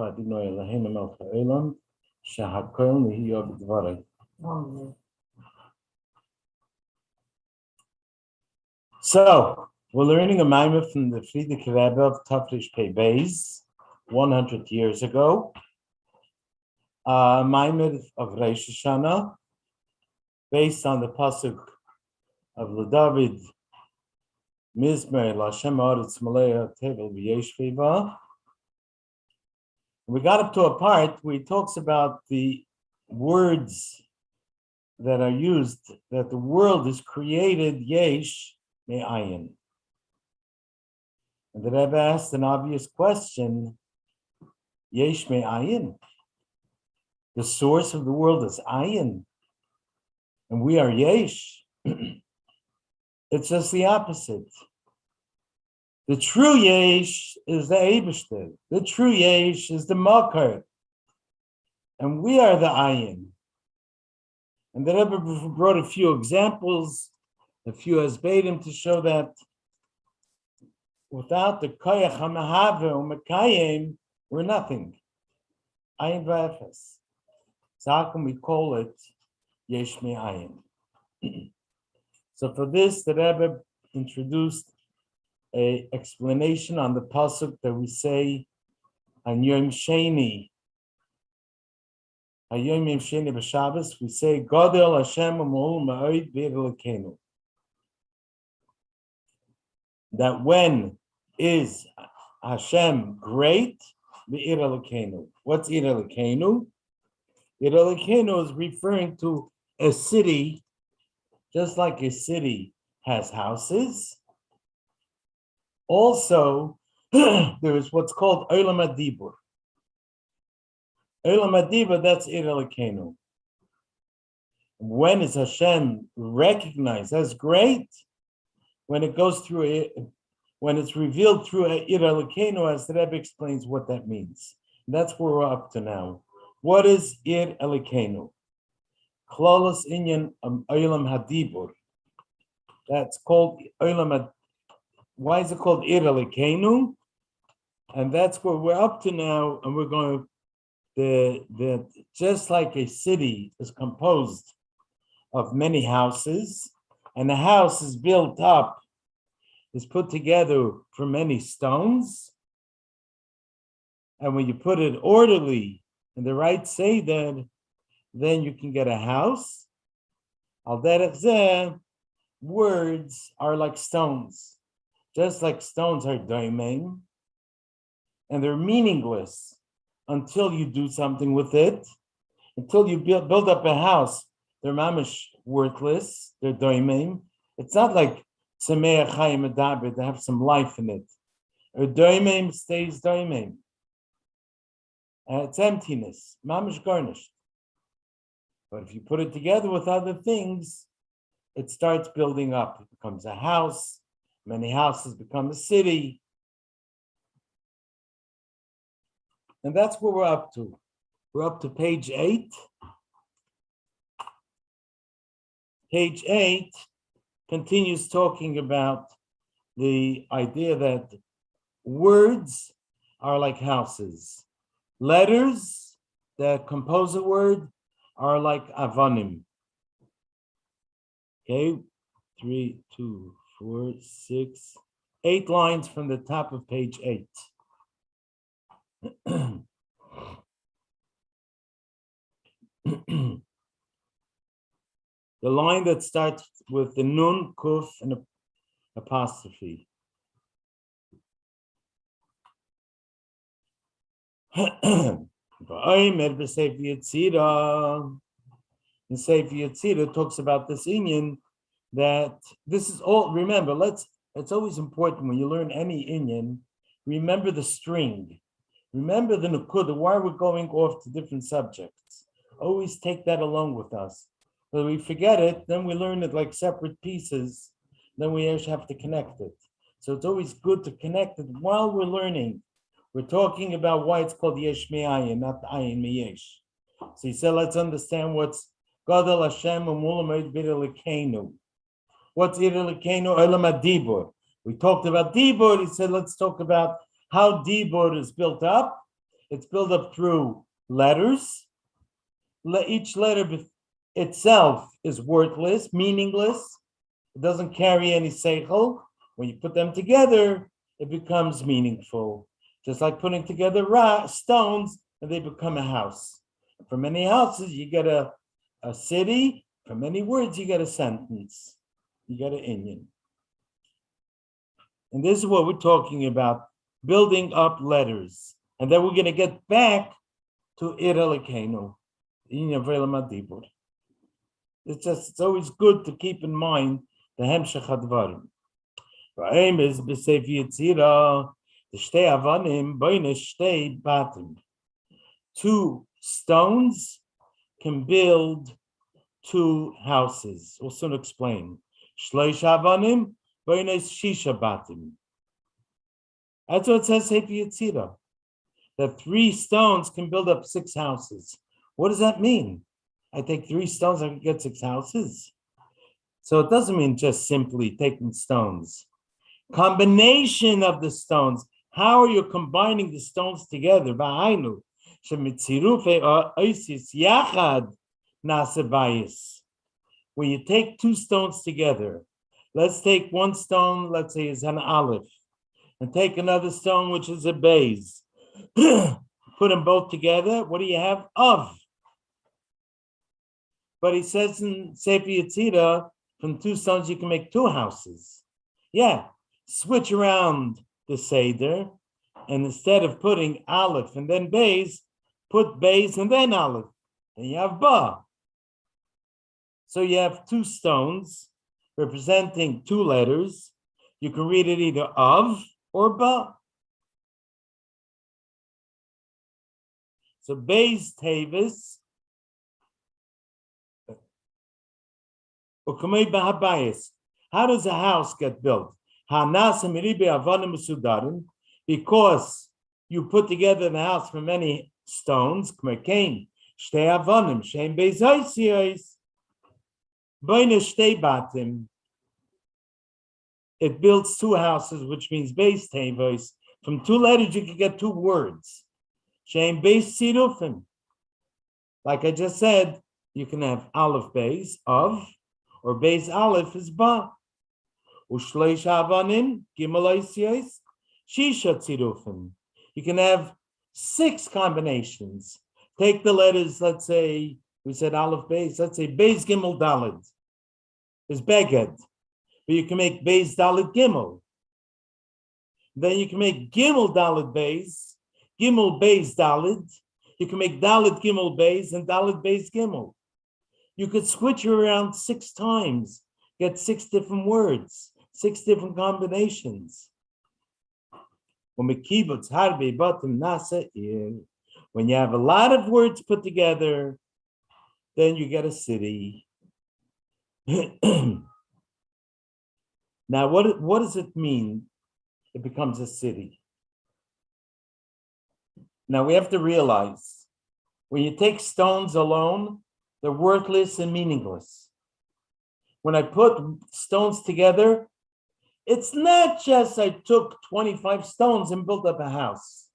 Adonai Eloheinu melech haolam, shehakol nihiyah b'dvarei. So, we're learning a Maamer from the Kuntres the Rebbe of Tafresh Pei Beis, 100 years ago. Maamer of Rosh Hashanah, based on the pasuk of David, Mizmor L'Hashem Haaretz Maleah Tevel V'yesh Fiva. We got up to a part where he talks about the words that are used, that the world is created yesh me'ayin. And the Rebbe asked an obvious question, yesh me'ayin. The source of the world is ayin, and we are yesh. It's just the opposite. The true yesh is the Eibishter. The true yesh is the makar, and we are the ayin. And the Rebbe brought a few examples, a few hasbeidim to show that without the koyach hamahave u'mekayim, we're nothing. Ayin v'efes. So how can we call it yesh me'ayin? So for this, the Rebbe introduced an explanation on the pasuk that we say on Yom Sheni. On Yom Sheni b'Shabbos, we say Gadol Hashem u'ma'ol ma'od v'Elokeinu. That when is Hashem great, v'ir Elokeinu. What's ir Elokeinu? Ir Elokeinu is referring to a city, just like a city has houses. Also, there is what's called Olam HaDibur. Olam HaDibur, that's Ir Elokeinu. When is Hashem recognized as great? When it goes through it, when it's revealed through Ir Elokeinu, as the Rebbe explains what that means. And that's where we're up to now. What is Ir Elokeinu? Klolos inyan Olam HaDibur. That's called Olam HaDibur. Why is it called Ir Elokeinu? And that's where we're up to now, and we're going to, just like a city is composed of many houses, and a house is built up, is put together from many stones, and when you put it orderly in the right seder, then you can get a house. Al derech zeh, words are like stones. Just like stones are doimein, and they're meaningless until you do something with it. Until you build up a house, they're mamish worthless, they're doimein. It's not like Sameach Chayim Adaber to have some life in it. A doimein stays doimein. And it's emptiness, mamish garnished. But if you put it together with other things, it starts building up. It becomes a house. Many houses become a city. And that's what we're up to. We're up to page 8. Page 8 continues talking about the idea that words are like houses. Letters that compose a word are like avanim. Okay, 3, 2, 4, 6, 8 lines from the top of page 8. The line that starts with the nun, kuf, and apostrophe. In Sefer Yetzirah talks about this inyan, that this is all, remember, it's always important when you learn any inyan, remember the string, remember the nukuda, why we're going off to different subjects. Always take that along with us. When we forget it, then we learn it like separate pieces, then we actually have to connect it. So it's always good to connect it while we're learning. We're talking about why it's called yesh me'ayin, not ayin me'yesh. So he said, let's understand what's Gadol Hashem u'mul ma'od v'ir Elokeinu. What's ir Elokeinu? Olam HaDibur. We talked about Dibur. He said, let's talk about how Dibur is built up. It's built up through letters. Each letter itself is worthless, meaningless. It doesn't carry any seichel. When you put them together, it becomes meaningful. Just like putting together stones, and they become a house. From many houses, you get a city. From many words, you get a sentence. You get an inyan. And this is what we're talking about, building up letters. And then we're going to get back to Ir Elokeinu. It's always good to keep in mind the Hemshech HaDvarim. V'aim is b'seif Yitzira, the shtei avanim, boine shtei batim. Two stones can build two houses. We'll soon explain. Shloish avanim, boine shisha batim. That's what it says, Seif Yitzira. That 3 stones can build up 6 houses. What does that mean? I take 3 stones, I can get 6 houses. So it doesn't mean just simply taking stones. Combination of the stones. How are you combining the stones together? When you take 2 stones together, let's take one stone, let's say is an aleph, and take another stone, which is a beis. Put them both together. What do you have? Of. But he says in Sefer Yetzirah, from 2 stones you can make 2 houses. Yeah, switch around the Seder, and instead of putting Aleph and then Beis, put Beis and then Aleph, and you have Ba. So you have 2 stones representing 2 letters. You can read it either Of or Ba. So Beis Tevis, how does a house get built? Because you put together the house from many stones. It builds 2 houses, which means Beis Tevis. From 2 letters, you can get 2 words. Like I just said, you can have Aleph Beis, of, or Beis Aleph is Ba. Ushleish Avanim, Gimel Oisiyos, Shisha Tzirufim. You can have 6 combinations. Take the letters, let's say, we said Aleph Beis, let's say Beis Gimel Daled is Beged. But you can make Beis Daled Gimel. Then you can make Gimel Daled Beis, Gimel Beis Daled. You can make Daled Gimel Beis and Daled Beis Gimel. You could switch around 6 times, get 6 different words, 6 different combinations. When you have a lot of words put together, then you get a city. Now, what does it mean? It becomes a city. Now, we have to realize, when you take stones alone, they're worthless and meaningless. When I put stones together, it's not just I took 25 stones and built up a house.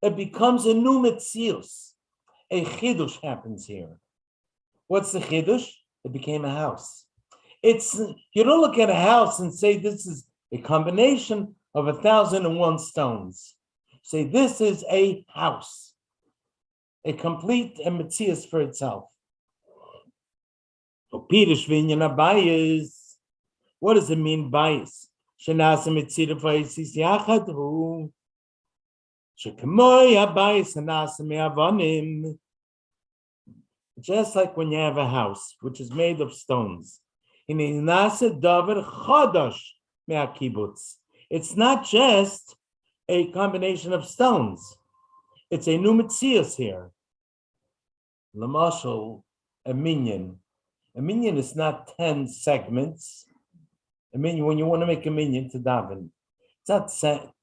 It becomes a new metzius. A chidush happens here. What's the chidush? It became a house. You don't look at a house and say this is a combination of 1,001 stones. Say this is a house, a complete metzius for itself. What does it mean, bias? Just like when you have a house, which is made of stones. It's not just a combination of stones. It's a new metzius here. Lamashal, a minyan. A minyan is not 10 segments. A minyan, when you want to make a minyan to daven, it's not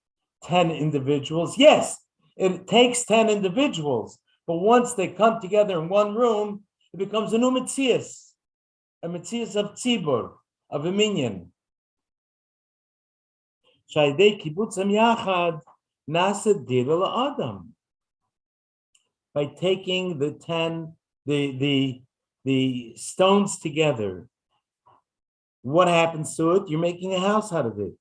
10 individuals. Yes, it takes 10 individuals, but once they come together in one room, it becomes a new metzius, a metzius of tzibur, of a minyan. Shaydei kibbutzam yachad nasa dir la'adam. by taking the stones together. What happens to it? You're making a house out of it.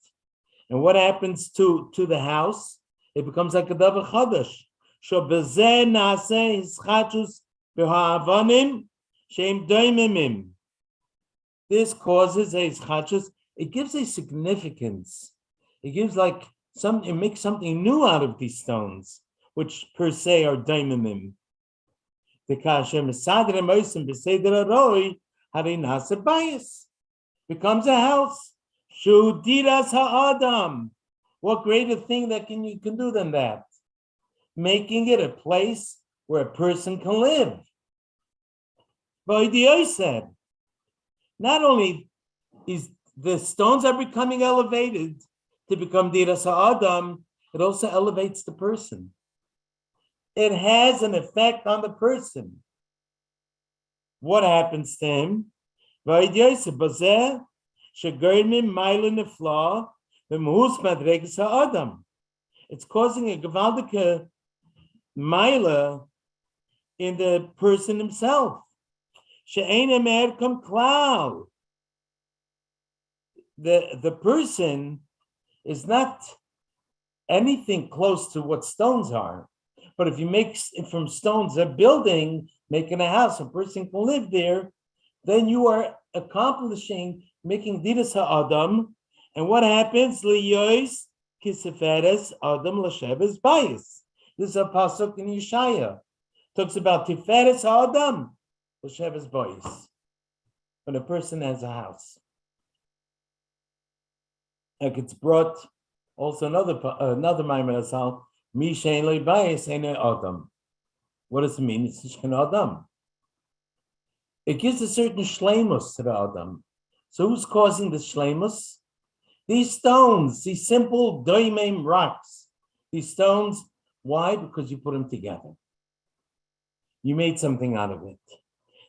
And what happens to the house? It becomes like a davar chadash. Shobezeh naaseh hischachus b'ha'avanim sheim doimimim. This causes a hischachus. It gives a significance. It gives like it makes something new out of these stones, which per se are doimimim. The kasher mesader moisim b'seder aroi hari nasa bayis. Becomes a house. Shu diras ha'adam. What greater thing that you can do than that? Making it a place where a person can live. V'idiyoi said, not only is the stones are becoming elevated to become diras ha'adam, it also elevates the person. It has an effect on the person. What happens to him? It's causing a gewaltige Meile in the person himself. The person is not anything close to what stones are. But if you make from stones a building, making a house, a person can live there, then you are accomplishing making diras ha'adam. And what happens? Liyois kiseferes adam l'sheves bayis. This is a pasuk in Yeshaya. Talks about tiferes ha'adam l'sheves bayis. When a person has a house. Like it's brought also another Maamer asal, mi shein lo bayis ein adam. What does it mean? It's shchen adam. It gives a certain shleimus to the Adam. So who's causing the shleimus? These stones, these simple doimim rocks. These stones, why? Because you put them together. You made something out of it.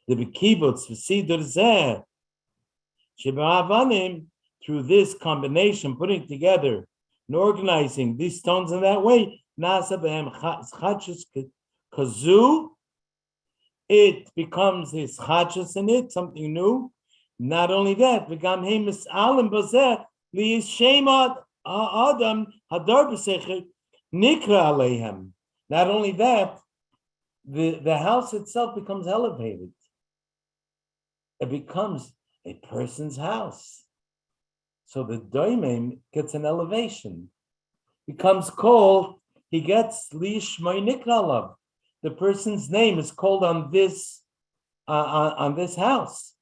The bekibutz v'sidur zeh sheba'avanim, through this combination, putting together and organizing these stones in that way, nasa b'hem chachus kazu. It becomes his chachas in it, something new. Not only that, not only that, the house itself becomes elevated. It becomes a person's house. So the doimim gets an elevation. Becomes called, he gets lishmai nikralav. The person's name is called on this house.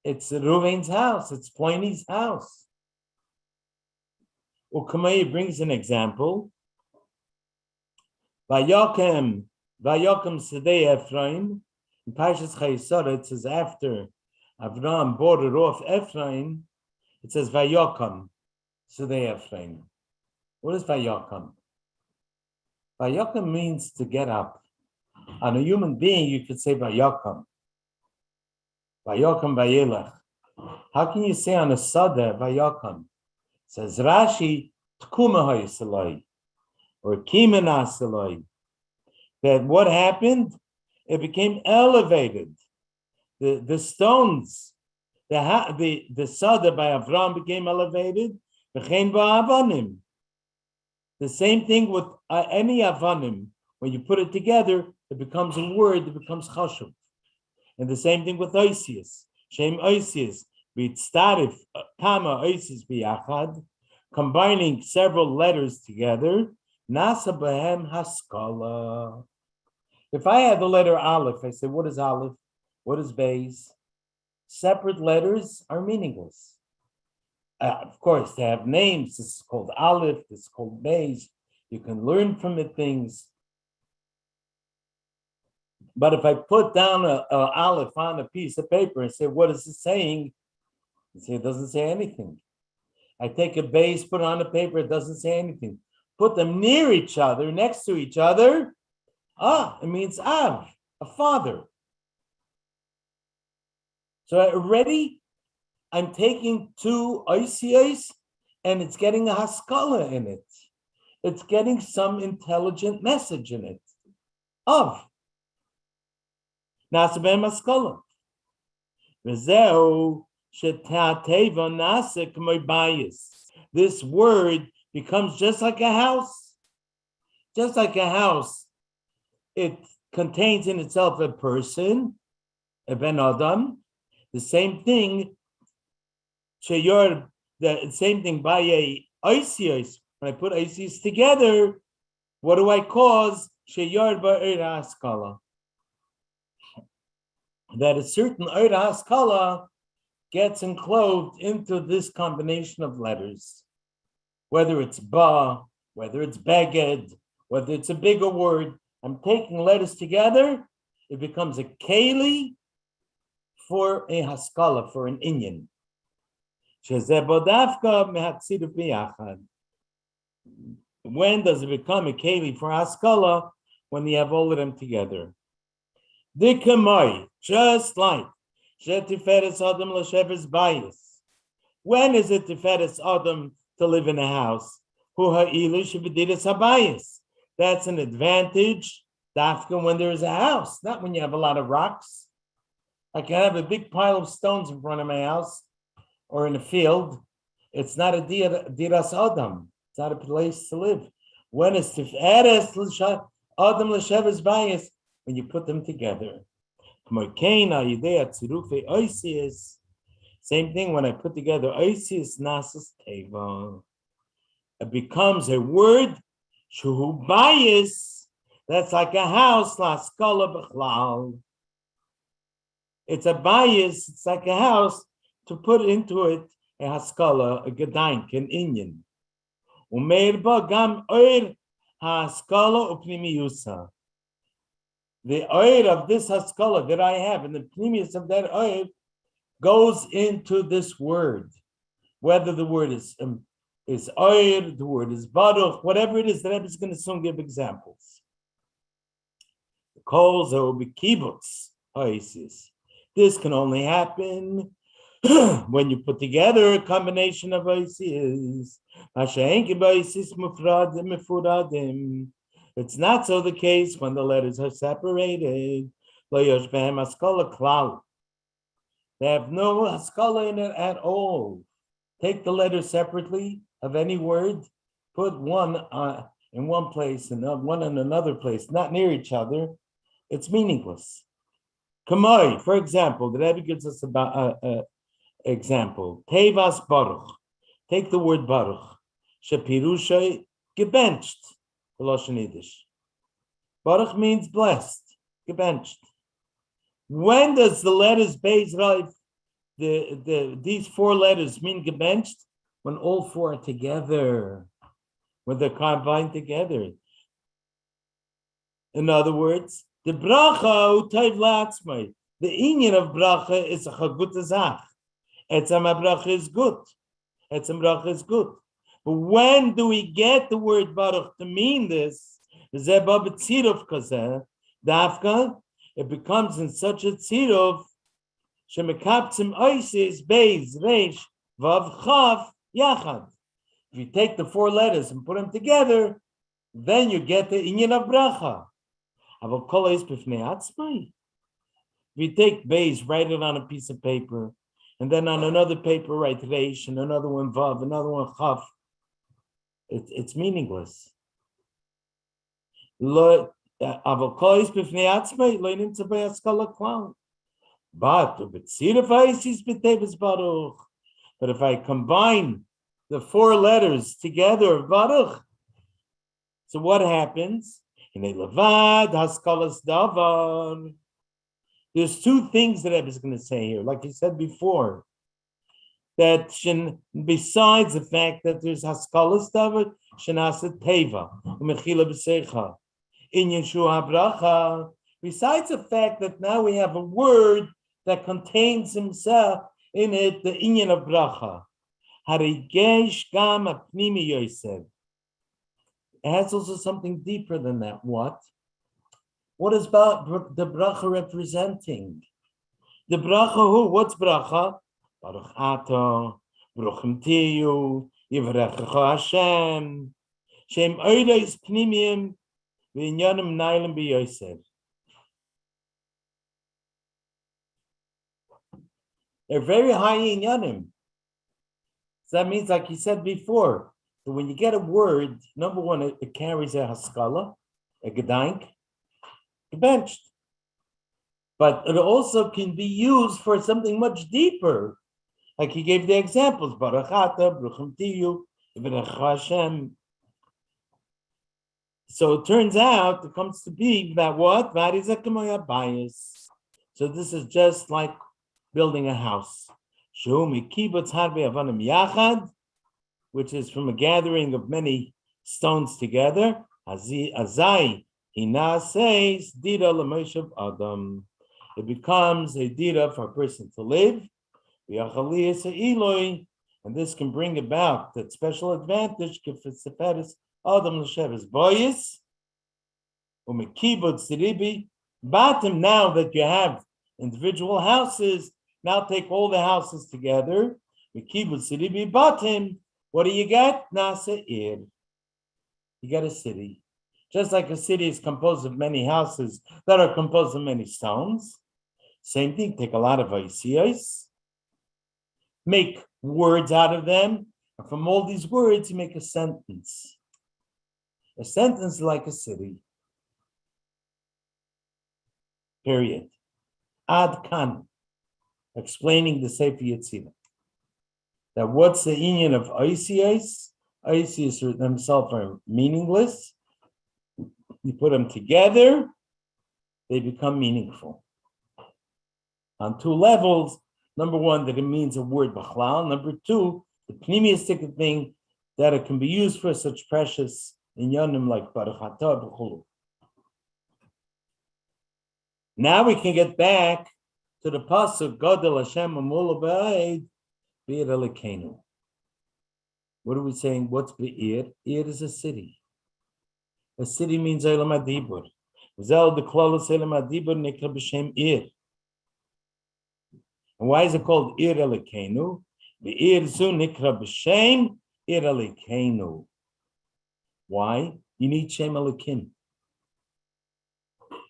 It's Ruvain's house. It's Pliny's house. Ukamei brings an example. Vayokem Sedei Ephraim. In Parshas Chayesara, it says after Avram bordered off Ephraim, it says Vayokem Sedei Ephraim. What is Vayokem? Vayokem means to get up. On a human being, you could say Vayokem. Vayokem Vayelech. How can you say on a Sada Vayokem? It says Rashi Tkuma Hayisaloi or Kimena Saloi. That what happened? It became elevated. The stones, the Sada by Avram became elevated. V'chein ba'avanim. The same thing with any avanim. When you put it together, it becomes a word, it becomes chashuv. And the same thing with oisius. Shem oisius. B'tzarif kama oisius b'yachad. Combining several letters together. Nasa b'hem haskala. If I had the letter Aleph, I say, what is Aleph? What is Beis? Separate letters are meaningless. Of course, they have names. This is called Aleph. This is called Beis. You can learn from it things. But if I put down a Aleph on a piece of paper and say, what is it saying? You say, it doesn't say anything. I take a Beis, put it on the paper, it doesn't say anything. Put them near each other, next to each other. It means Av, a father. So already I'm taking two oisios and it's getting a haskala in it. It's getting some intelligent message in it. of. Nasa ben maskala. Vezeu shetateva nasa k'moy bayis. This word becomes just like a house. Just like a house, it contains in itself a person, a ben adam. The same thing, the same thing by a oisios. When I put oisios together, what do I cause? Sheyor ba'ir haskala. That a certain ir haskala gets enclosed into this combination of letters, whether it's ba, whether it's beged, whether it's a bigger word. I'm taking letters together, it becomes a keli for a haskala, for an inyan. When does it become a keli for haskala? When you have all of them together. Just like Tiferes Adam l'sheves bayis. When is it Tiferes Adam to live in a house? Hu ha'ilu shebedidas habayis. That's an advantage, dafka, when there is a house, not when you have a lot of rocks. I can have a big pile of stones in front of my house or in a field. It's not a diras Adam. It's not a place to live. When is Tiferes Adam l'sheves bayis? When you put them together. Same thing when I put together oisius nasas teva. It becomes a word, shuhu bayis, that's like a house, la skala b'chlal. It's a bayis, it's like a house, to put into it a haskala, a gedank, an inyan. Umeir ba gam oir haskala upnimiyusa. The oir of this haskala that I have, and the pnimius of that oir goes into this word. Whether the word is oir, the word is baruch, whatever it is, the Rebbe is going to soon give examples. The calls will be kibbutz, oasis. This can only happen when you put together a combination of oasis. It's not so the case when the letters are separated. They have no haskala in it at all. Take the letters separately of any word, put one in one place and one in another place, not near each other. It's meaningless. Kamoi, for example, the Rebbe gives us about example. Tevas baruch. Take the word baruch. Shapirusha gebenched. Baruch means blessed, gebenched. When does the letters Beis Rav, these four letters mean gebenched? When all four are together, when they're combined together. In other words, the bracha utayv la'atzmai. The inyan of bracha is a chagut azach. Etzam bracha is good. Etzam bracha is good. But when do we get the word baruch to mean this? It becomes in such a tziruf, shemekaptzim oisis beis reish vav chav yachad. If you take the four letters and put them together, then you get the inyan of bracha. If you take beis, write it on a piece of paper, and then on another paper write reish, and another one vav, another one chav. It's meaningless. But if I combine the four letters together of baruch, so what happens? There's two things that I was going to say here, like I said before. That besides the fact that there's haskalas davar, shenasa teva, umechila b'seicha, in Yeshua bracha. Besides the fact that now we have a word that contains himself in it, the inyan of bracha. Harigesh gam apnimi yosef. It has also something deeper than that. What? What is the bracha representing? The bracha who? What's bracha? Baruch Ato, Baruchim Tiyu, Yivrechecha Hashem, Shem Oideis Pnimim, V'inyanim nailim b'yosef. They're very high inyanim. So that means, like he said before, that when you get a word, number one, it carries a haskala, a gedank, benched. But it also can be used for something much deeper. Like he gave the examples, Barachata, Bruchim Tiyu, Hashem. So it turns out it comes to be that what? So this is just like building a house. Which is from a gathering of many stones together. Azai hina says dira l'moshav adam. It becomes a dira for a person to live. And this can bring about that special advantage. Adam l'sheves boyis umekibutz the Rebbe. Bottom, now that you have individual houses, now take all the houses together. Mekibutz the Rebbe bottom. What do you get? Nasa ir. You get a city. Just like a city is composed of many houses that are composed of many stones. Same thing, take a lot of ICIs, make words out of them, and from all these words, you make a sentence. A sentence is like a city. Period. Ad kan, explaining the Sefer Yetzirah. That what's the union of ICIs? ICIs themselves are meaningless. You put them together, they become meaningful. On two levels. Number one, that it means a word b'chlal. Number two, the pneumistic thing that it can be used for such precious inyanim like barachata b'chulu. Now we can get back to the pasuk Gadol Hashem Amul Ba'id Be'ir Elokeinu. What are we saying? What's Be'ir? Ir is a city. A city means Eilam Adibur. Zel the Klolos Eilam Adibur Nikra B'Shem Ir. And why is it called Ir Elokeinu? Be'ir Zu Nikra B'Shem Ir Elokeinu. Why? You need Shem Elokim.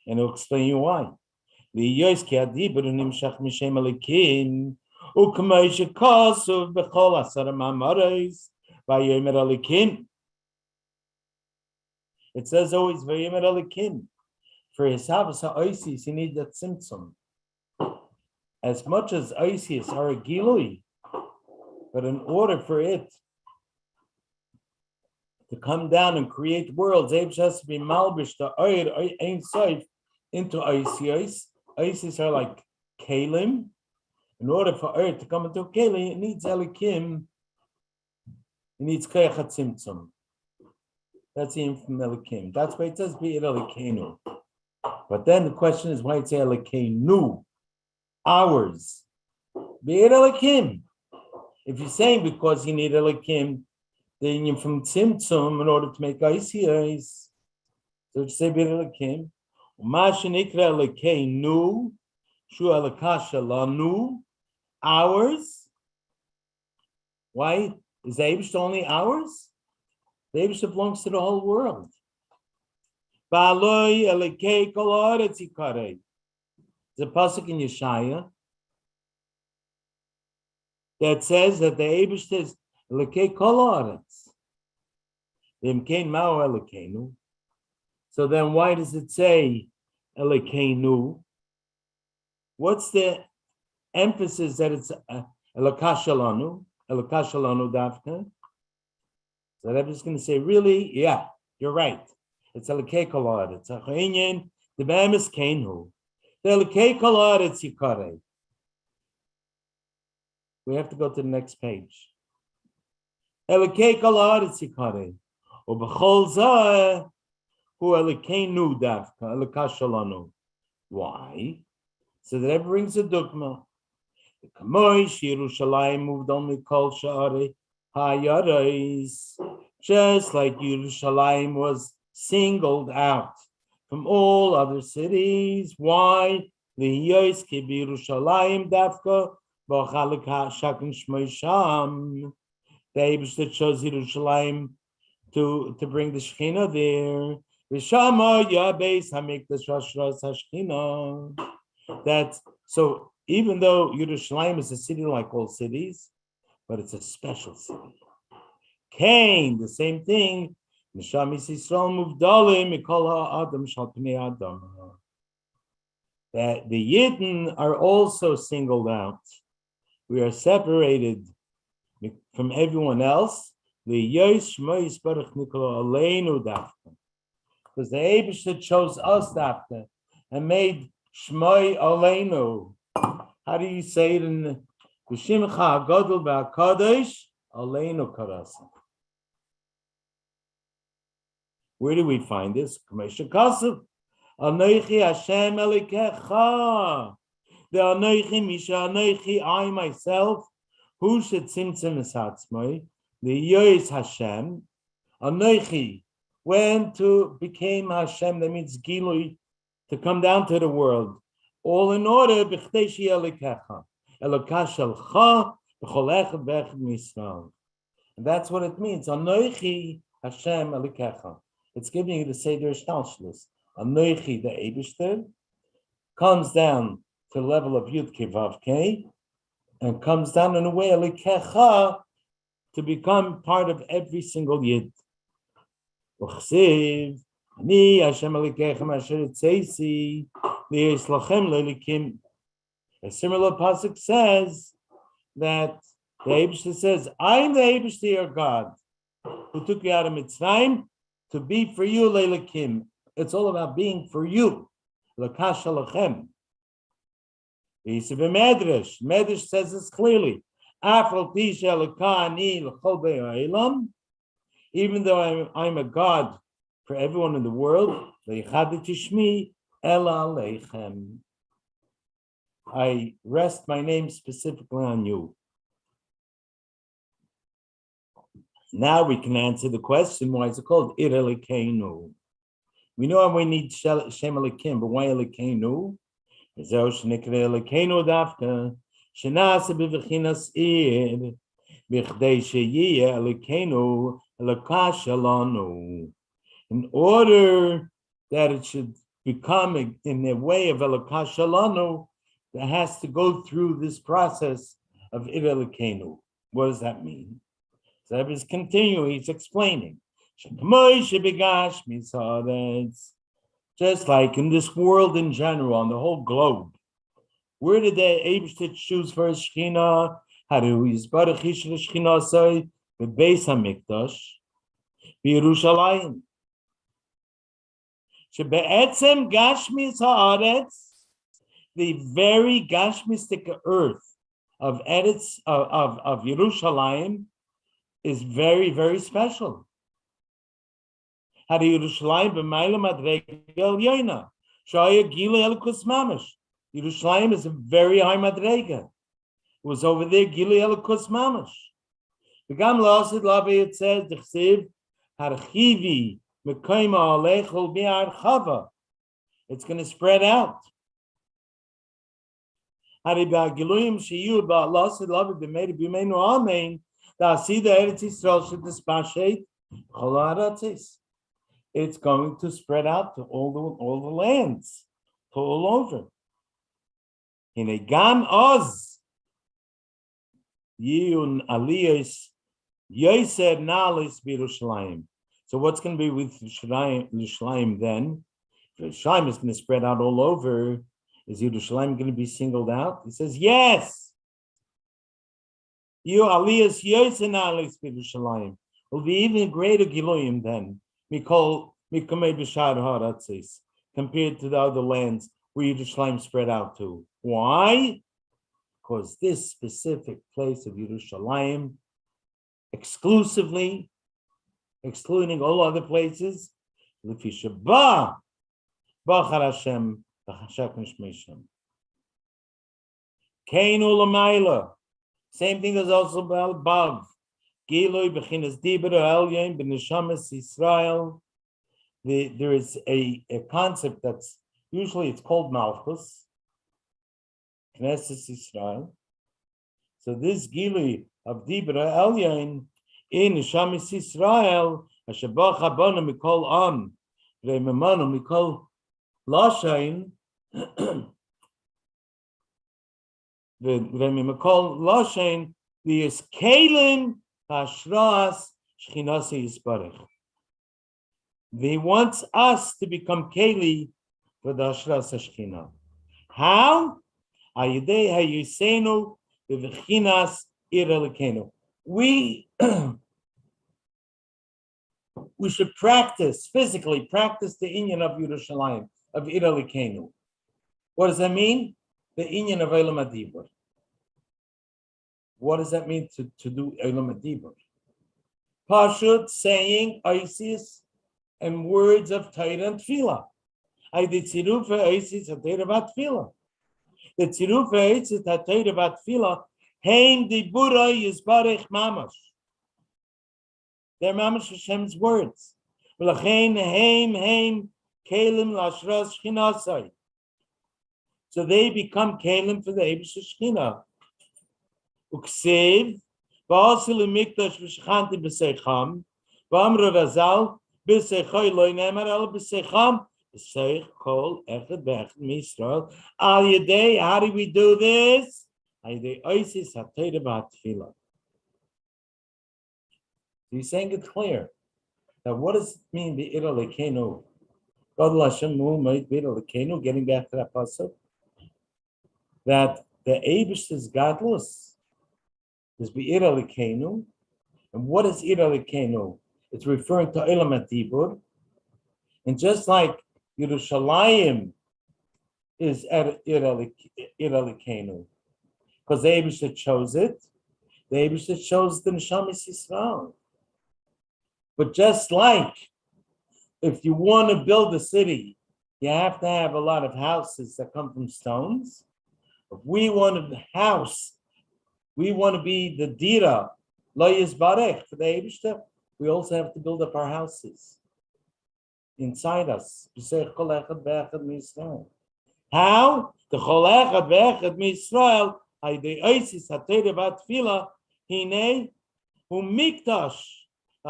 And I'll explain you why. V'yois ki adibur nimshach m'Shem Elokim. It says always Vayomer Elokim. For his havas ha'osis, you need that tzimtzum. As much as osis are a gilui, but in order for it to come down and create worlds, it has to be malbish the oir ein soif into osis. Osis are like kalim. In order for earth to come into Keli, it needs Elikim. It needs Koyach HaTzimtzum. That's the name from Elikim. That's why it says Be'ir Elokeinu. But then the question is why it's Elokeinu, ours. Be'ir Elikim. If you're saying because you need Elikim, then you're from Tzimtzum in order to make ICIs. So you say Be'ir Elikim. Uma shenikra Elokeinu, Shu Elokasha Lanu. Ours. Why? Is the Eibush only ours? The Eibush belongs to the whole world. There's a pasuk in Yeshaya that says that the Eibush says Elokei kol haaretz. V'imkein ma'u Elokeinu. So then why does it say Elokeinu? What's the emphasis that it's Elokashalanu Davka? So I'm just going to say, really, yeah, you're right. It's Elokei kol haaretz. It's a chayinyin. The bam is keinu. The Elokei kol haaretz yikarei. We have to go to the next page. Elokei kol haaretz yikarei. Ubechol zeh hu Elokeinu davka Elokashalanu. Why? So that ever brings a dogma. The Kamoish Yerushalayim moved only called Sha'ari Hayarais, just like Yerushalayim was singled out from all other cities. Why? Liyois ki Yerushalayim dafka b'chalik ha'shakin shmoisham. The Eibush that chose Yerushalayim to bring the Shekhinah there. That so even though Yerushalayim is a city like all cities, but it's a special city. Cain, the same thing. That the Yidden are also singled out. We are separated from everyone else. Because the Eibishter chose us after and made Shmoi Aleinu. How do you say it in the Shimcha Godel Ba'Kadosh? Aleinu Karasa. Where do we find this? Kamesha Kasav. Anoichi Hashem Elikecha. The Anoichi Misha Anoichi, I myself, who should tzimtzim esatzmoi, the Yois Hashem, Anoichi, when to became Hashem, that means Gilui, to come down to the world, all in order, b'chdei Elikecha, Eloka Shalcha, b'chol echad v'echad Misrael. And that's what it means. Anoichi Hashem Elikecha. It's giving you the Seder Shtalshlis. Anoichi, the Eibishter, comes down to the level of Yud Kei Vav Kei, and comes down in a way, Elikecha, to become part of every single Yid. Uchsiv, Ani Hashem Elikechem Asher Tzeisi, V'yislachem Le'elikim. A similar pasuk says that the Eibishter says, I'm the Eibishter, your God, who took you out of Mitzrayim to be for you, Le'elikim. It's all about being for you. L'kash Shalachem. Medrash says this clearly. Even though I'm a God for everyone in the world, I rest my name specifically on you. Now we can answer the question, why is it called Ir Elokeinu? We know we need Shem Elokim, but why Elokeinu? זהו שנקרא אלוקינו דווקא, שנעשה בבחינת עיר, בכדי שיהיה אלוקינו אלוקה שלנו. In order that it should become in the way of אלוקה שלנו, that has to go through this process of Ir Elokeinu. What does that mean? So that is continuing, he's explaining. Just like in this world in general, on the whole globe, where did the Eibishter choose for his Shekhinah? How do we Yisbarach Yishra Shekhinah say? The Beis HaMikdash, Yerushalayim. Shebe'etzem Gashmis Haaretz, the very Gashmistic earth of Eretz of Yerushalayim is very, very special. Yerushalayim is a very high madrega. It was over there Gili Elikus Mamash. Begam Lasid Lavi, it says the Chsiv Harchivi Mekayma Alechol Bi'ar Chava. It's going to spread out. Hariba Giluyim Shiyu Ba Lasid Lavi B'Meir B'Meinu Amen. Da Asida Eretz Yisrael should dispashet Chol Haratzis. It's going to spread out to all the lands, to all over. In a gam oz, yiyun aliyos yoser nalis b'Yerushalayim. So what's going to be with Yerushalayim then? Yerushalayim is going to spread out all over. Is Yerushalayim going to be singled out? He says yes. You aliyos yoser nalis b'Yerushalayim will be even greater giloyim then. Compared to the other lands where Yerushalayim spread out to. Why? Because this specific place of Yerushalayim, exclusively, excluding all other places, same thing is also above. There is a concept that's usually it's called Malchus, Knesset Yisrael. So this Gili of Dibra Elyon in Neshamas Yisrael, Hashabach Habana Mikol Am, V'memanu mikol lashain, v'memikol lashain v'yiskelim hashras shchinasi yisbarich. He wants us to become keli for the hashras hashchina. How? Ayidei hayusenu v'v'chinas ir elikenu. We should physically practice the inyan of Yerushalayim, of Ir Elikenu. What does that mean? The inyan of Eilam Adibur. What does that mean to do Eilam Adibur? Pashut, saying Isis and words of Torah and Tefillah. I did Tzirufa Isis HaTorah Vat The Tzirufa Isis HaTorah Vat Hein Dibura Yisbarech Mamash. They're Mamash Hashem's words. V'lachein heim kelim lashras shchinasai. So they become kelim for the Eibush Shechina. Uksiv v'asil mikdash v'shechanti b'seicham v'amru Razal b'seichai loy ne'emar el b'seicham b'seich kol echad v'echad m'Yisrael. Al yedei, how do we do this? Al yedei oisis ha'teira b'atfilah. He's saying it clear. Now, what does it mean, the Ir Elikenu? God Lashem might be Ir Elikenu, getting back to that pasuk, that the Eibish's godless is be Ir Elikenu. And what is Ir Elikenu? It's referring to Eilam Adibur. And just like Yerushalayim is Ir Elikenu, because the Eibish chose it, the Eibish chose the Neshamis Yisrael. But just like if you want to build a city, you have to have a lot of houses that come from stones. If we want a house, we want to be the Dira, Lo Yisbarech, for the Eibishter, we also have to build up our houses inside us. How? The Chol Echad Ve'echad Miyisrael, Hayidei Oisis HaTorah V'Atfilah, Hinei U'Mikdash. He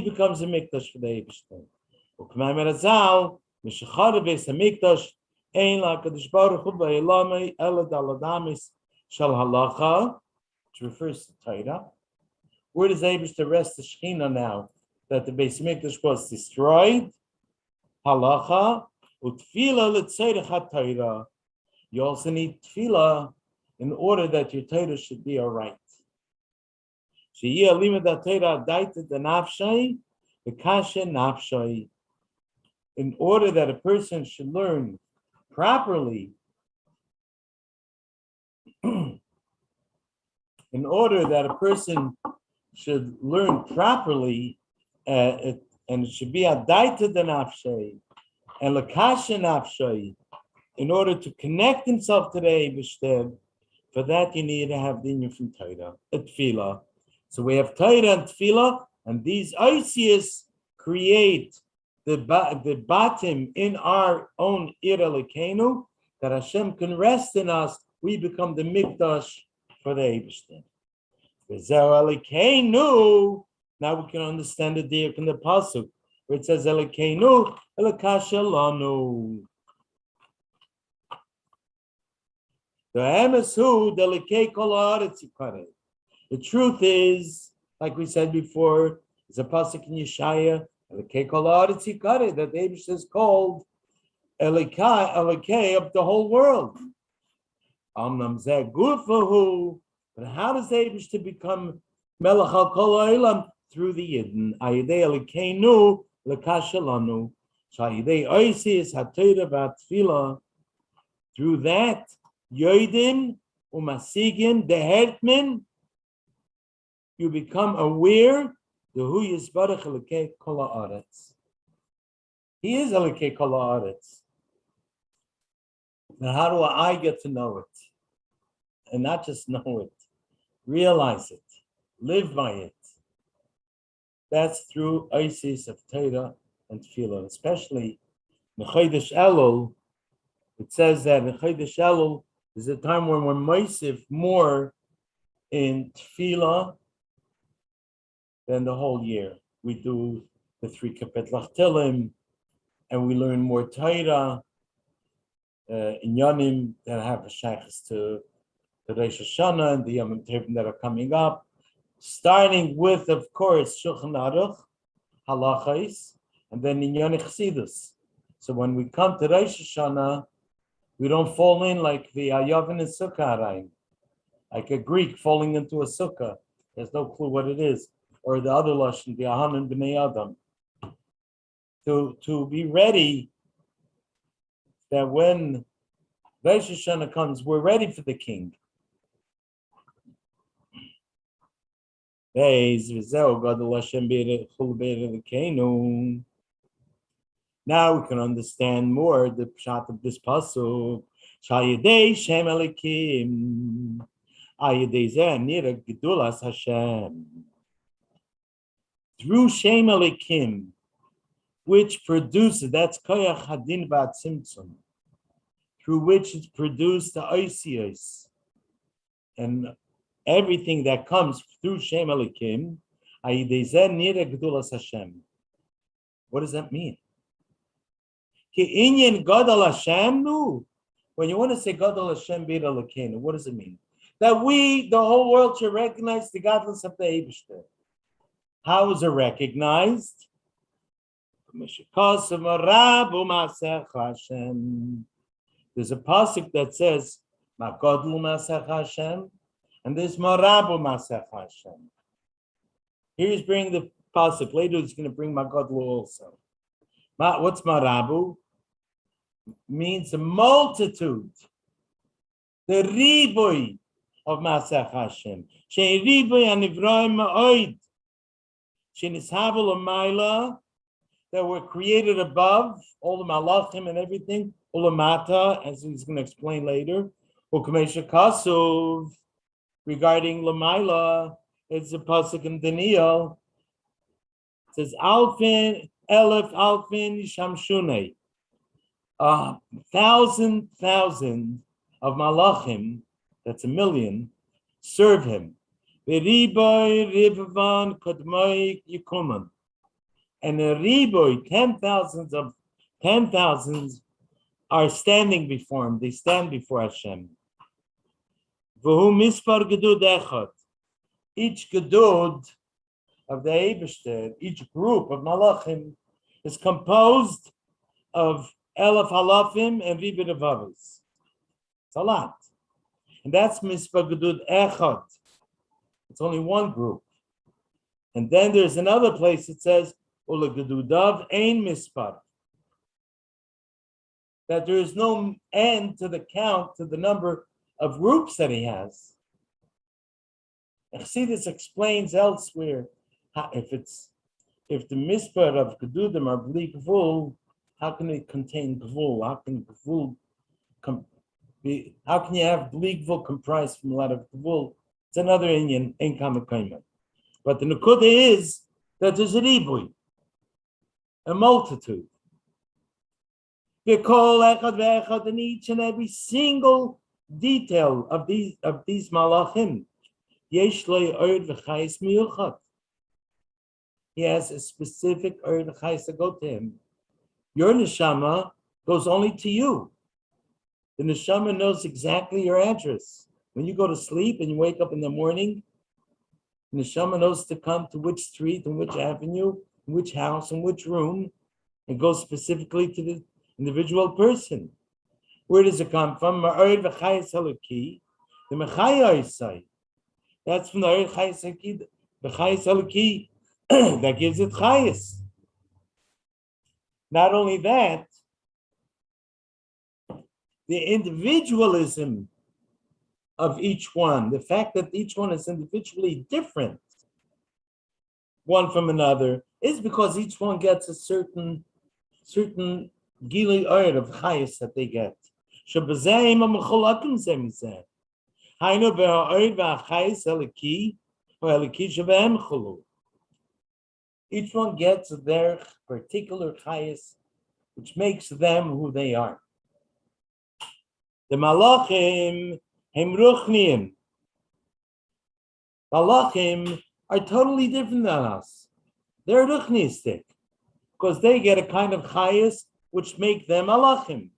becomes a mikdash for the Eibishter. Maamer Razal, Mishachar Beis Hamikdash, Ein LaKadosh Baruch Hu Ba'elamei Elad Aladamis Shal Halacha, which refers to Torah. Where does Eibishter rest the Shechina now that the Beis Hamikdash was destroyed? Halacha Utfila L'Tzorech HaTorah. You also need tefillah in order that your Torah should be all right. In order that a person should learn properly, and it should be adaita the nafshay and lakasha nafshay, in order to connect himself to the Eibishter, for that you need to have dinyan from Torah, tefillah. So we have Torah and Tefillah, and these Isis create the bottom in our own Ir Elikenu, that Hashem can rest in us. We become the Mikdash for the Eibishter. Now we can understand the diak in the pasuk where it says Elikenu Elikashalanu. The Emesu Delikei Kol Haaretz Yikareh. The truth is, like we said before, there's a pasuk in Yeshaya, Elikei Kol Haaretz Yikareh, that the Eibush is called Elikei of the whole world. Amnam Zeh Gufahu. But how does the Eibush to become Melech Al Kol Ha'olam? Through the Yidden. Ayidei Elikeinu Lekashalanu. Shayidei Oisis HaTorah V'Atfilah. Through that, Yodim Umasigin Dehertmin, you become aware the Hu Yisbarach Elikei Kol Haaretz. He is Elikei Kol Haaretz. Now, how do I get to know it? And not just know it, realize it, live by it. That's through Isis of Torah and Tefillah, especially in Chodesh Elul. It says that in Chodesh Elul is a time when we're meisiv more in Tefillah than the whole year. we do the 3 Kapitlach Tilim, and we learn more Torah, in Yonim that have a shaykhs to the Rosh Hashanah and the Yom Tovim that are coming up, starting with, of course, Shulchan Aruch, Halachais, and then in Yonich Chassidus. So when we come to Rosh Hashanah, we don't fall in like the Ayavin and Sukkah Arayim, like a Greek falling into a sukkah. There's no clue what it is. Or the other Lashon, the Ahanan B'nei Adam. To be ready that when Rosh Hashanah comes, we're ready for the king. Now we can understand more the pshat of this pasuk. Shayidei Shem Elikim, Ayidei Zeh Nira Gedulas Hashem. Through Shem Elikim, which produces, that's Koyach Hadin V'Atzimtzum, through which it's produced the Oisios, and everything that comes through Shem Elikim, Ayidei Zeh Nira Gedulas Hashem. What does that mean? Ki Gadol Hashem nu. When you want to say Gadol Hashem B'Yid Elokeinu, what does it mean? That we, the whole world, should recognize the godless of the Eibishter. How is it recognized? There's a pasuk that says Ma Gadol Masech Hashem, and there's Marabu Masech Hashem. Here he's bringing the pasuk. Later he's going to bring Ma Gadol also. What's Marabu? Means a multitude, the riboy of Masech Hashem. Shein riboy anivroim ma'od. Shein ishavel amayla, that were created above, all the malachim and everything, ulamata, as he's going to explain later. Ukamesha kasuv, regarding lamayla, it's a pasuk in Daniel. It says alfin, elef alfin shamshunei. 1,000 of malachim, that's 1,000,000, serve him. V'riboy rivavan kodmoi yikuman. And a riboy, 10,000s are standing before him. They stand before Hashem. V'hu mispar gedud echad. Each gedud of the Eibishter, each group of malachim, is composed of Elef halafim and ribid avavos. It's a lot. And that's mispar gedud echad. It's only one group. And then there's another place it says, Ula gedudav ein mispar. That there is no end to the count, to the number of groups that he has. Chassidus explains elsewhere, if the mispar of gedudim are bli gvul, how can it contain gvul? How can you have bli gvul comprised from a lot of gvul? It's another Indian in Kamakaiman. But the nukuda is that there's a ribui, a multitude. We call echad ve'echad in each and every single detail of these malachim. Yesh lo ord v'chayis miyuchad. He has a specific ord v'chayis to go to him. Your neshama goes only to you. The neshama knows exactly your address. When you go to sleep and you wake up in the morning, the neshama knows to come to which street and which avenue, and which house and which room, and goes specifically to the individual person. Where does it come from? Ma'od v'chayis halaki, the mechaya isai. That's from the Ord Chayis Halaki, the Chayis Halaki, that gives it Chayis. Not only that, the individualism of each one, the fact that each one is individually different, one from another, is because each one gets a certain Gili Ord of Chayis that they get. Shabazayim amacholakim zemizeh. Hainu be'ha'ord v'achayis halaki, or halaki shabehem chulu. Each one gets their particular chayis, which makes them who they are. The malachim hem ruchniim. Malachim are totally different than us. They're ruchnistic because they get a kind of chayas which make them malachim.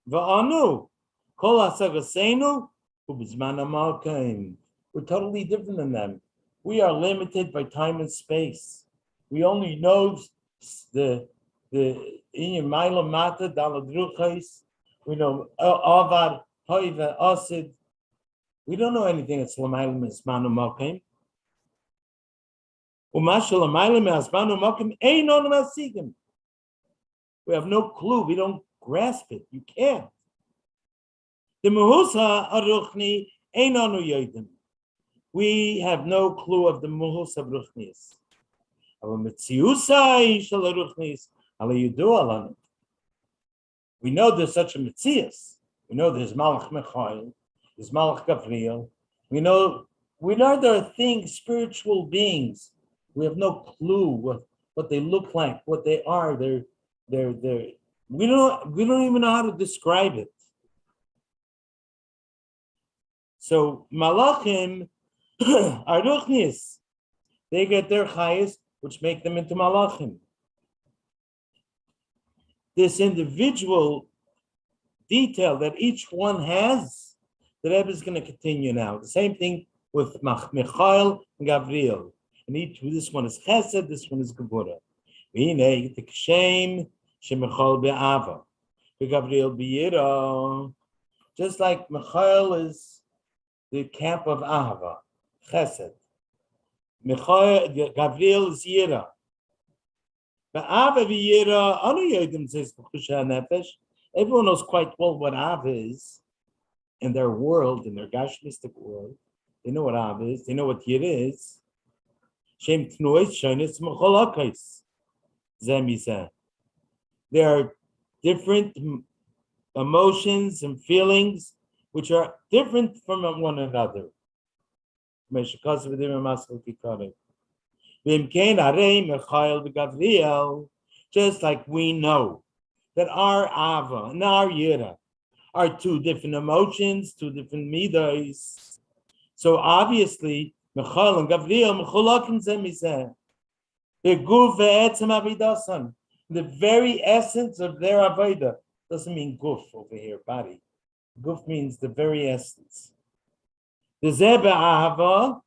Va'anu kol hasagasenu ubizman hamalkaim. We're totally different than them. We are limited by time and space. We only know the inyan ma'ila mata daladruchais. We know avar hoiva asid. We don't know anything that's l'mayla mizman hamalkaim. We have no clue. We don't grasp it. You can't. We have no clue of the muhus of ruchnis. We know there's such a metzius. We know there's Malach Michael, there's Malach Gavriel. We know there are things, spiritual beings. We have no clue what they look like, what they are. We don't even know how to describe it. So malachim are ruchnis. They get their chayas, which make them into malachim. This individual detail that each one has, the Rebbe is going to continue now. The same thing with Michael and Gavriel. And this one is chesed, this one is gebura. V'hinei the kshem shemichal be'ava, v'Gavriel b'yira. Just like Michael is the camp of ahava, chesed. Gavriel is yira. Be'ava v'yira anu yodim says b'chusha nefesh. Everyone knows quite well what Av is in their world, in their gashmistic world. They know what Av is. They know what Yir is. There are different emotions and feelings which are different from one another. Just like we know that our Ava and our Yira are two different emotions, two different midas. So obviously, Michael and Gavriel, the very essence of their avodah doesn't mean guf over here, body. Guf means the very essence. The zeba ahava,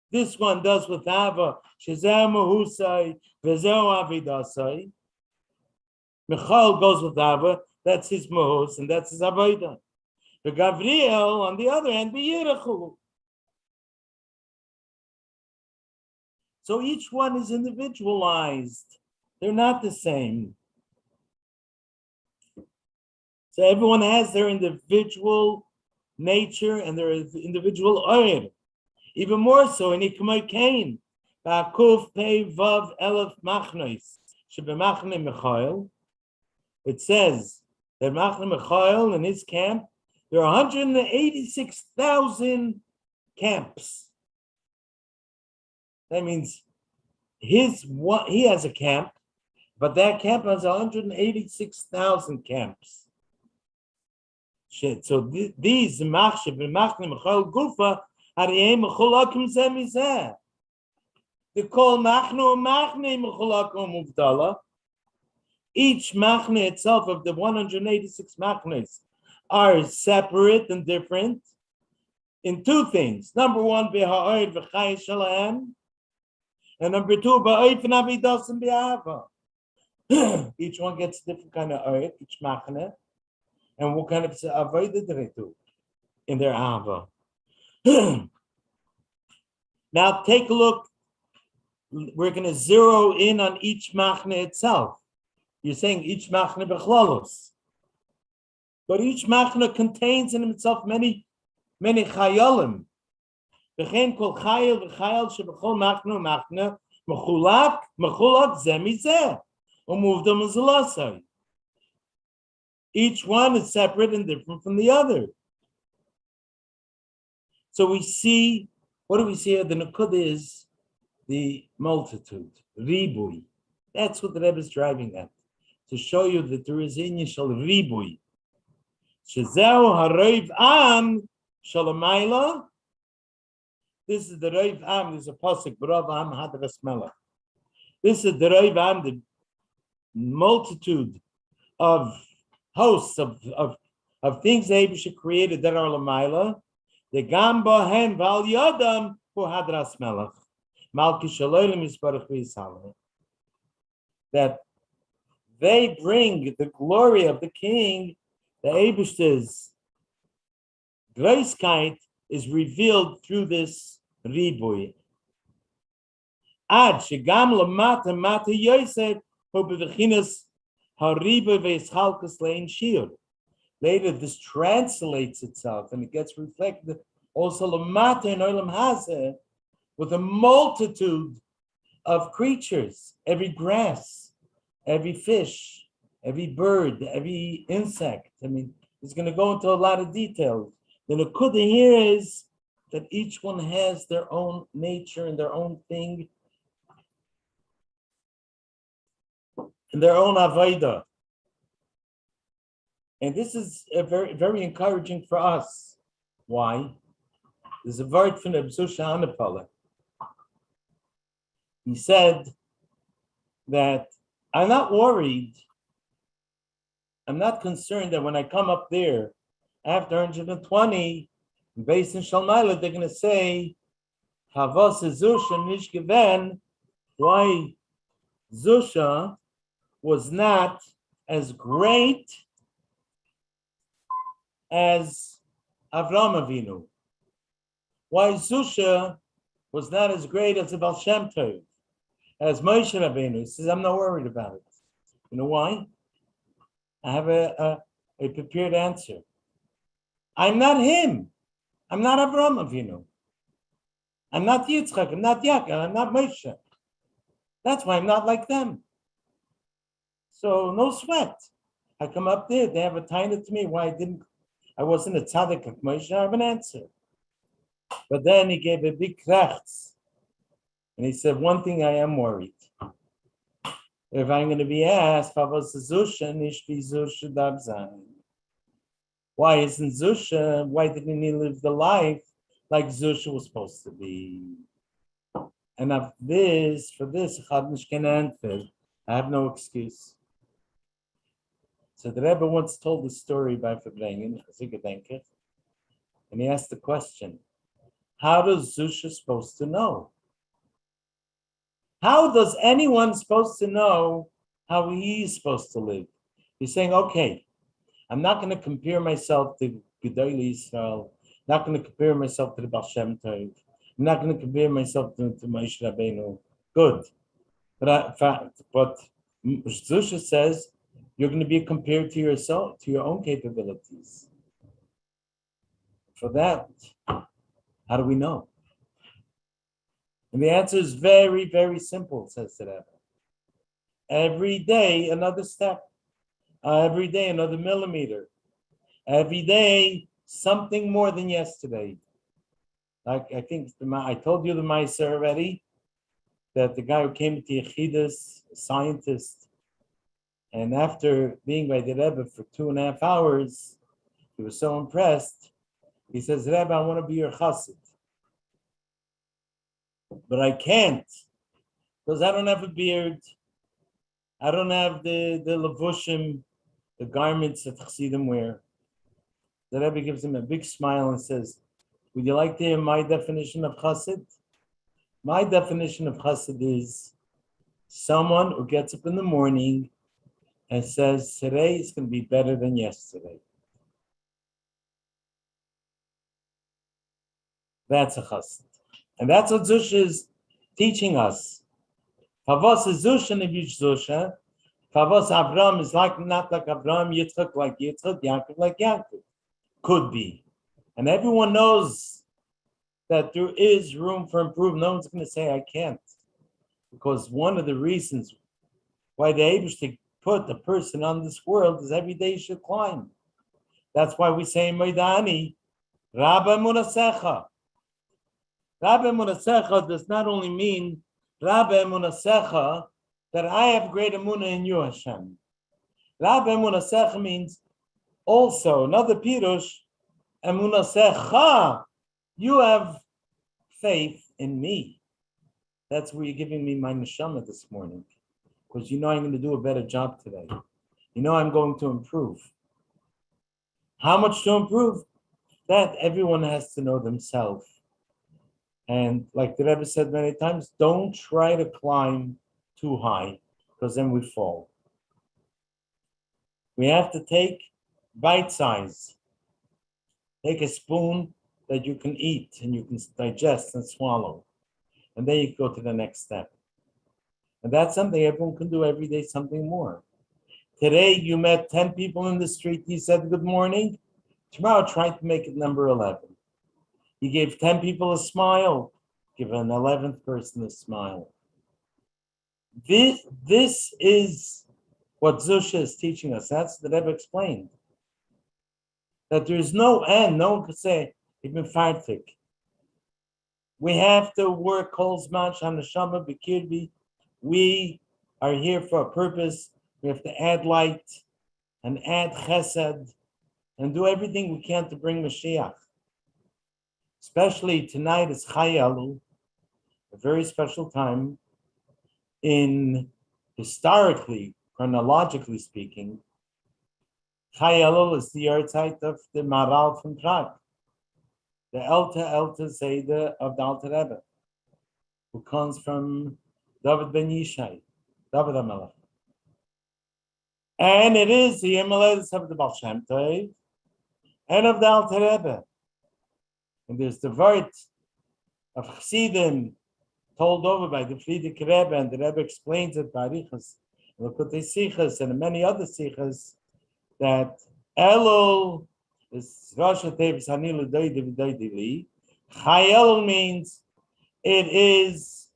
this one does with ava, shezeh mahusai, vezeh avidasai. Michael goes with ava, that's his mahus, and that's his avodah. The Gavriel, on the other hand, the Yirachulu. So each one is individualized. They're not the same. So everyone has their individual nature and their individual oir. Even more so in Ikmai Kain. Ba'akuf pei vav elef machnois. Shebemachne Michael. It says that Machne Michael in his camp, there are 186,000 camps. That means he has a camp, but that camp has 186,000 camps. Shit. So these machshir b'machne mechol gufa hariyem mecholakim zemizeh. They call machne mecholakim muvdala. Each machne itself of the 186 machnes are separate and different in two things. Number one, b'ha'od v'chai shalem. And number two, ba'oif v'navidas and b'ahava. Each one gets a different kind of oif, each machne. And what kind of avodah do they do in their ahava? Now take a look. We're going to zero in on each machne itself. You're saying each machne b'chlalos. But each machne contains in itself many chayalim. V'chein kol chayil v'chayil sheb'chol machne machne mechulak zeh mizeh u'muvdam u'zelasai. Each one is separate and different from the other. So we see, what do we see here? The Nakud is the multitude, ribui. That's what the Rebbe is driving at, to show you that there is initial ribui. Shezeu haroiv am shalamayla. This is the Reiv Am. There's a pasuk, B'Rav Am Hadras Melech. This is the Reiv Am, the multitude of hosts of things the Eibusha created that are Lamaila. The Gamba Hen Val Yodam Hu Hadras Melech. Malki Shalolim Yisparach V'Yishaleh. That they bring the glory of the king, the Eibusha's Greiskeit is revealed through this Ribui. Ad Shegam Lamata Mata Yosef Hu B'Vechinas HaRibui V'Yischalkus Lein Shir. Later, this translates itself and it gets reflected also Lamata in Olam Hazeh with a multitude of creatures, every grass, every fish, every bird, every insect. I mean, it's going to go into a lot of details. The Nakuda here is that each one has their own nature and their own thing and their own avodah. And this is a very, very encouraging for us. Why? There's a word from the B'Zusha Anapala. He said that I'm not worried, I'm not concerned that when I come up there after 120, based in Shalmaila, they're going to say, Havas Zusha Nish Geven, why Zusha was not as great as Avram Avinu. Why Zusha was not as great as the Baal Shem Tov, as Moshe Rabbeinu. He says, I'm not worried about it. You know why? I have a prepared answer. I'm not him. I'm not Avram Avinu. I'm not Yitzchak. I'm not Yaakov. I'm not Moshe. That's why I'm not like them. So no sweat. I come up there. They have a tiny to me. Why I wasn't a tzaddik like Moshe. I have an answer. But then he gave a big krachts. And he said, one thing I am worried. If I'm going to be asked, why isn't Zusha, why didn't he live the life like Zusha was supposed to be? And for this, I can answer. I have no excuse. So the Rebbe once told the story by Verbrengen, and he asked the question, how does Zusha supposed to know? How does anyone supposed to know how he's supposed to live? He's saying, okay, I'm not going to compare myself to Gedolei Yisrael, not going to compare myself to the Baal Shem Tov, I'm not going to compare myself to Moshe Rabbeinu. Good. But Zusha says, you're going to be compared to yourself, to your own capabilities. For that, how do we know? And the answer is very, very simple, says the Rebbe. Every day, another step. Every day, another millimeter. Every day, something more than yesterday. Like I think I told you the Maaser already, that the guy who came to Yechidus, a scientist, and after being by the Rebbe for 2.5 hours, he was so impressed. He says, Rebbe, I want to be your chassid. But I can't, because I don't have a beard. I don't have the levushim, the garments that chassidim wear. The Rebbe gives him a big smile and says, would you like to hear my definition of chassid? My definition of chassid is someone who gets up in the morning and says, today is going to be better than yesterday. That's a chassid. And that's what Zusha is teaching us. Favos is Zusha, Nevish Zusha. Favos Avram is not like Avram, Yitzchak like Yitzchak, Yaakov like Yaakov. Could be. And everyone knows that there is room for improvement. No one's going to say, I can't. Because one of the reasons why they're able to put a person on this world is every day you should climb. That's why we say in Moidani, Rabba Munasecha. Rabbe Emunasecha does not only mean Rabbe Emunasecha that I have great emunah in you, Hashem. Rabbe Emunasecha means also another pirush, Emunasecha, you have faith in me. That's where you're giving me my neshama this morning. Because you know I'm going to do a better job today. You know I'm going to improve. How much to improve? That everyone has to know themselves. And like the Rebbe said many times, don't try to climb too high, because then we fall. We have to take bite size. Take a spoon that you can eat and you can digest and swallow. And then you go to the next step. And that's something everyone can do every day, something more. Today you met 10 people in the street, you said good morning. Tomorrow try to make it number 11. You gave 10 people a smile, give an 11th person a smile. This is what Zusha is teaching us. That's the Rebbe explained. That there is no end. No one could say, "I've been fartik." We have to work kol zman shaneshama b'kirbi. We are here for a purpose. We have to add light and add chesed and do everything we can to bring Mashiach. Especially tonight is Chai Elul, a very special time. Historically, chronologically speaking, Chai Elul is the yahrzeit of the Maharal from Prague, the Elta Zayda of the Alter Rebbe, who comes from David ben Yishai, David HaMelech. And it is the Yom of the Baal Shem Tov and of the Alter Rebbe. And there's the word of Chassidim told over by the Frierdiker Rebbe, and the Rebbe explains it by Arichas, Lekutei Sichos, and many other Sichos, that Elul is Rosh Hashanah Hanilu Doidi V'Doidi Li. Chai Elul means it is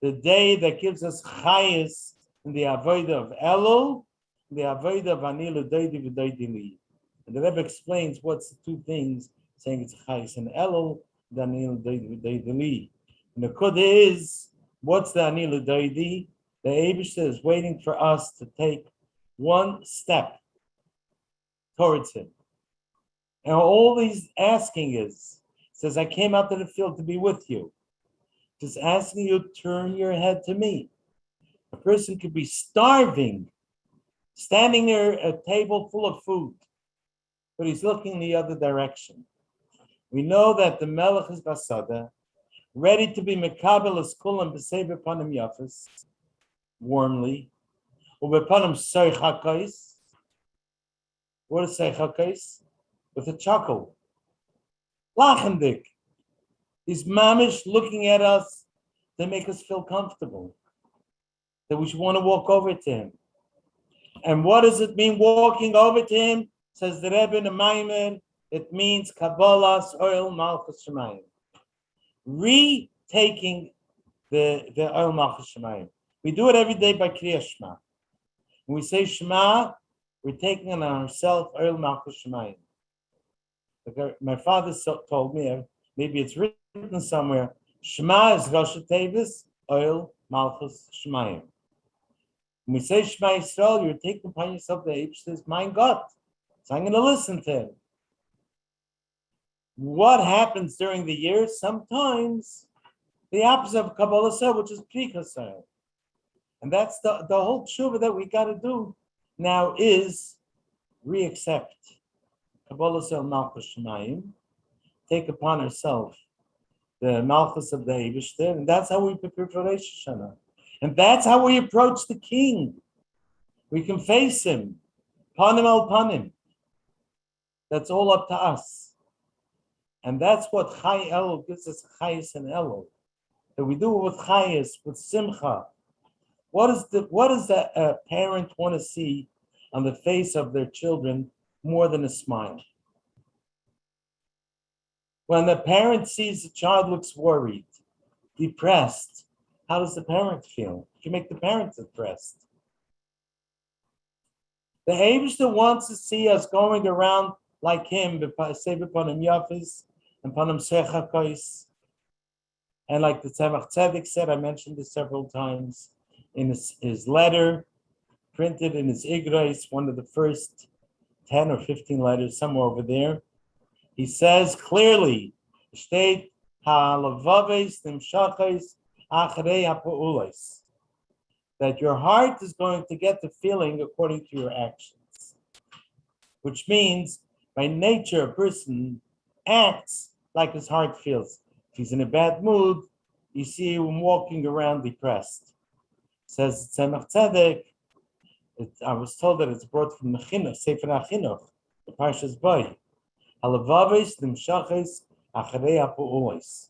the day that gives us Chayis in the Avodah of Elul, the Avodah of Hanilu Doidi V'Doidi Li. And the Rebbe explains what's the two things, saying it's Chayis and Elul, the Hanilu Doidi V'Doidi Li. And the Kudah is, what's the Hanilu Doidi? The Eibishter is waiting for us to take one step towards him. And all he's asking is, says, I came out to the field to be with you. Just asking you to turn your head to me. A person could be starving, standing near a table full of food, but he's looking the other direction. We know that the Melech is Basada, ready to be Mekabel as Kulam B'Sev Panim Yafis, warmly, Ubepanim Seichakais. What is Seichakais? With a chuckle. Lachendik. He's mamish looking at us to make us feel comfortable. That we should want to walk over to him. And what does it mean walking over to him? Says the Rebbe in the Maamer, it means Kabbalas Oil Malchus Shemayim. Retaking the Oil Malchus Shemayim. We do it every day by Kriya Shema. When we say Shema, we're taking on ourselves Oil Malchus Shemayim. My father told me, maybe it's written somewhere, Shema is Rosh Tevis, Oil Malchus Shemayim. When we say Shema Yisrael, you're taking upon yourself the Eibishter's mein God. So I'm going to listen to him. What happens during the year? Sometimes the opposite of Kabbalah Seh, which is Prika Seh. And that's the whole tshuva that we got to do now is re-accept Kabbalah Seh Malchus Shemayim, take upon ourselves the Malchus of the Eibishter, and that's how we prepare for Rosh Hashanah. And that's how we approach the King. We can face him, panim el panim. That's all up to us. And that's what Chai Elul gives us, Chayis and Elul. That we do it with Chayis, with Simcha. What does the parent want to see on the face of their children more than a smile? When the parent sees the child looks worried, depressed, how does the parent feel? You make the parent depressed. The Eibishter wants to see us going around like him, Panim Yafis and Panim Sechakos. And like the Tzemach Tzedek said, I mentioned this several times, in his letter, printed in his Igros, one of the first 10 or 15 letters, somewhere over there. He says clearly, state ha'alavaves nimshachos acharei ha'pa'ulos. That your heart is going to get the feeling according to your actions. Which means, by nature, a person acts like his heart feels. If he's in a bad mood, you see him walking around depressed. Says Tzemach Tzedek, I was told that it's brought from the Chinuch, Sefer HaChinuch, the Parshas Boy. Halavaves nimshachos acharei ha'pa'ulos.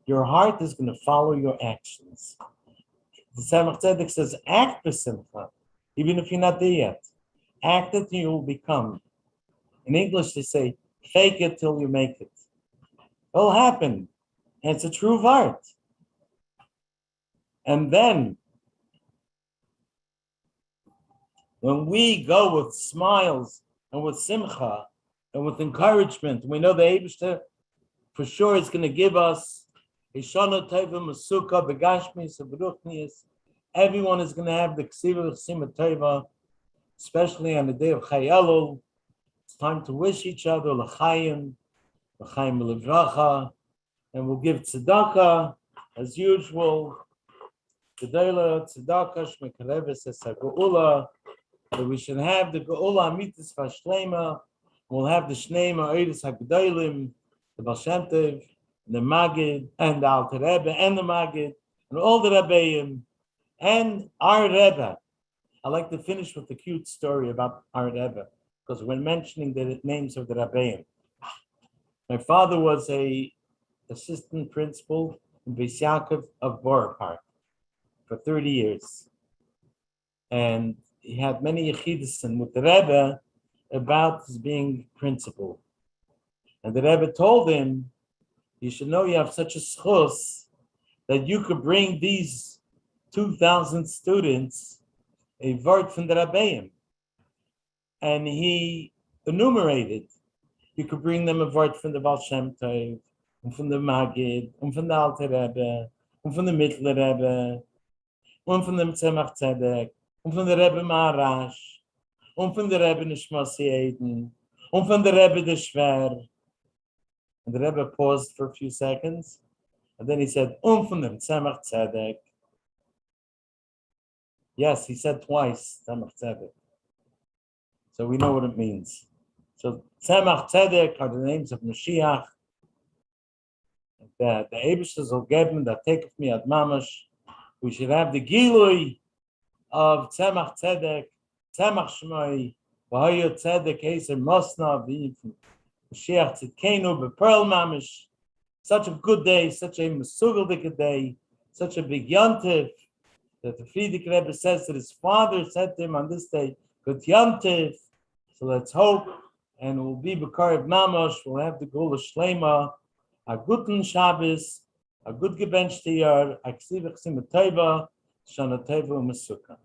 Your heart is going to follow your actions. The Tzemach Tzedek says, act b'simcha, even if you're not there yet. Act it and you will become. In English, they say, fake it till you make it. It'll happen. And it's a true art. And then, when we go with smiles and with simcha and with encouragement, we know the Eibishter for sure is going to give us a shana tova masuka begashmis beruchnius. Everyone is going to have the ksiva chsima tova, especially on the day of Chayelul. It's time to wish each other l'chaim l'vracha, and we'll give tzedakah as usual. Gedela tzedakah shmekareves es ha'geula. That we should have the geula amitis v'shlema. We'll have the shnema oiris ha'gedolim, the Baal Shem Tov, the Magid, and the Alter Rebbe, and the Magid, and all the Rebbeim, and our Rebbe. I like to finish with a cute story about our Rebbe, because we're mentioning the names of the Rebbeim. My father was a assistant principal in Beis Yaakov of Borough Park for 30 years. And he had many yechidus with the Rebbe about his being principal. And the Rebbe told him, you should know you have such a schus that you could bring these 2,000 students a word from the Rebbeim. And he enumerated, you could bring them a word from the Baal Shem Tov, and from the Magid, and from the Alter Rebbe, and from the Mittler Rebbe, and from the Tzemach Tzedek, and from the Rebbe Maharash, and from the Rebbe Nishmasi Eden, and from the Rebbe the Shver. And the Rebbe paused for a few seconds, and then he said, from the Tzemach Tzedek. Yes, he said twice, Tzemach Tzedek. So we know what it means. So Tzemach Tzedek are the names of Mashiach. The Eibishter will give me that taketh me ad mamash. We should have the Gilui of Tzemach Tzedek, Tzemach Shmoi, V'hoyo Tzedek Eser Mosna, Mashiach Tzidkenu B'Pearl Mamish. Such a good day, such a Mesugaldik day, such a big yontif that the Frierdiker Rebbe says that his father said to him on this day, good yontif. So let's hope, and we'll be B'Karev Mamash, we'll have the Gula Shlema, a guten Shabbos, a good gebenchte Jahr, a ksiv chsim teva, shana teva u'mesuka.